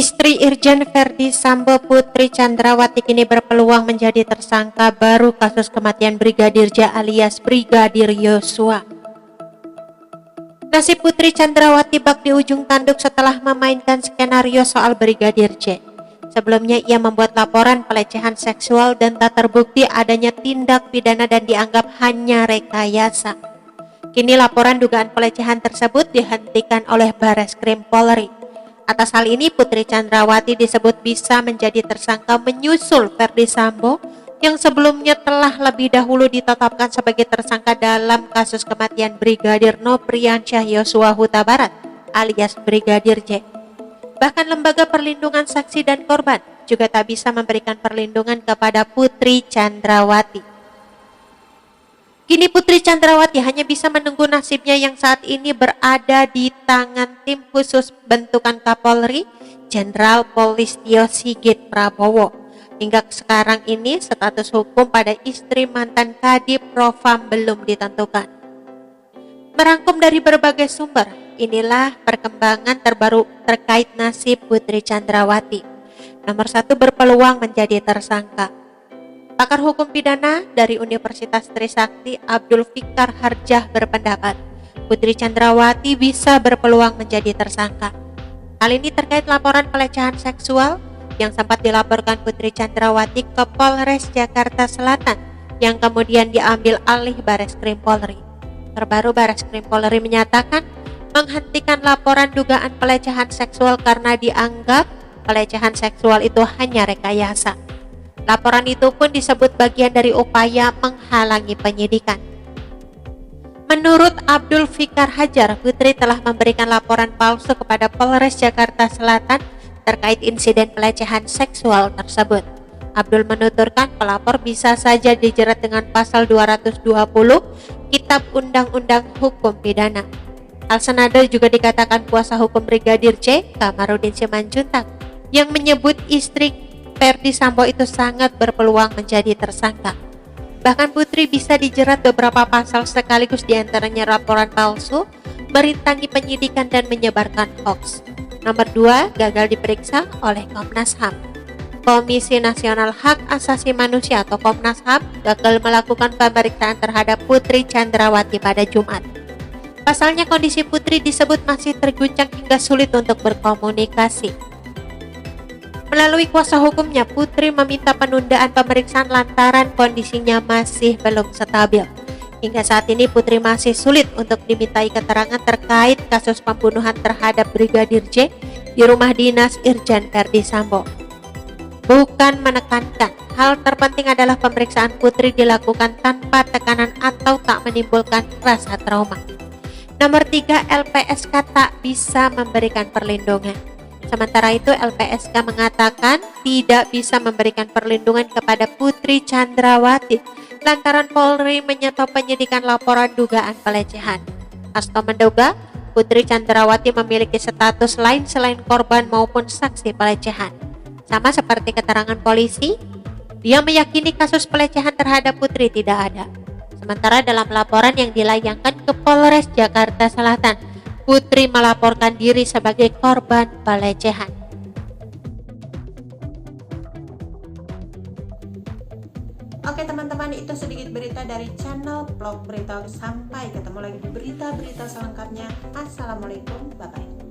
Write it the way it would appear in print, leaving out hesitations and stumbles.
Istri Irjen Verdi Sambo Putri Chandrawati kini berpeluang menjadi tersangka baru kasus kematian Brigadir J alias Brigadir Yosua. Nasib Putri Chandrawati bak di ujung tanduk setelah memainkan skenario soal Brigadir J. Sebelumnya ia membuat laporan pelecehan seksual dan tak terbukti adanya tindak pidana dan dianggap hanya rekayasa. Kini laporan dugaan pelecehan tersebut dihentikan oleh Bareskrim Polri. Atas hal ini, Putri Chandrawati disebut bisa menjadi tersangka menyusul Verdi Sambo yang sebelumnya telah lebih dahulu ditetapkan sebagai tersangka dalam kasus kematian Brigadir Nopriansyah Yosua Huta Barat alias Brigadir J. Bahkan Lembaga Perlindungan Saksi dan Korban juga tak bisa memberikan perlindungan kepada Putri Chandrawati. Kini Putri Chandrawati hanya bisa menunggu nasibnya yang saat ini berada di tangan tim khusus bentukan Kapolri, Jenderal Polistio Sigit Prabowo. Hingga sekarang ini status hukum pada istri mantan Kadif Propam belum ditentukan. Merangkum dari berbagai sumber, inilah perkembangan terbaru terkait nasib Putri Chandrawati. Nomor 1, berpeluang menjadi tersangka. Pakar hukum pidana dari Universitas Trisakti Abdul Fikar Harjah berpendapat Putri Chandrawati bisa berpeluang menjadi tersangka. Hal ini terkait laporan pelecehan seksual yang sempat dilaporkan Putri Chandrawati ke Polres Jakarta Selatan yang kemudian diambil alih Bareskrim Polri. Terbaru Bareskrim Polri menyatakan menghentikan laporan dugaan pelecehan seksual karena dianggap pelecehan seksual itu hanya rekayasa. Laporan itu pun disebut bagian dari upaya menghalangi penyidikan. Menurut Abdul Fikar Hajar, Putri telah memberikan laporan palsu kepada Polres Jakarta Selatan terkait insiden pelecehan seksual tersebut. Abdul menuturkan pelapor bisa saja dijerat dengan pasal 220 Kitab Undang-Undang Hukum Pidana. Hal senada juga dikatakan kuasa hukum Brigadir J, Kamarudin Simanjuntak, yang menyebut istri Verdi Sambo itu sangat berpeluang menjadi tersangka. Bahkan Putri bisa dijerat beberapa pasal sekaligus diantaranya laporan palsu, merintangi penyidikan dan menyebarkan hoaks. Nomor 2, gagal diperiksa oleh Komnas HAM. Komisi Nasional Hak Asasi Manusia atau Komnas HAM gagal melakukan pemeriksaan terhadap Putri Chandrawati pada Jumat. Pasalnya kondisi Putri disebut masih terguncang hingga sulit untuk berkomunikasi. Melalui kuasa hukumnya, Putri meminta penundaan pemeriksaan lantaran kondisinya masih belum stabil. Hingga saat ini Putri masih sulit untuk dimintai keterangan terkait kasus pembunuhan terhadap Brigadir J di rumah dinas Irjen Verdi Sambo. Bukan menekankan, hal terpenting adalah pemeriksaan Putri dilakukan tanpa tekanan atau tak menimbulkan rasa trauma. Nomor 3, LPSK tak bisa memberikan perlindungan. Sementara itu LPSK mengatakan tidak bisa memberikan perlindungan kepada Putri Chandrawati lantaran Polri menyetop penyidikan laporan dugaan pelecehan. Hasto menduga Putri Chandrawati memiliki status lain selain korban maupun saksi pelecehan. Sama seperti keterangan polisi, dia meyakini kasus pelecehan terhadap Putri tidak ada. Sementara dalam laporan yang dilayangkan ke Polres Jakarta Selatan, Putri melaporkan diri sebagai korban pelecehan. Oke teman-teman, itu sedikit berita dari channel Vlog Berita. Sampai ketemu lagi di berita-berita selengkapnya. Assalamualaikum, bye-bye.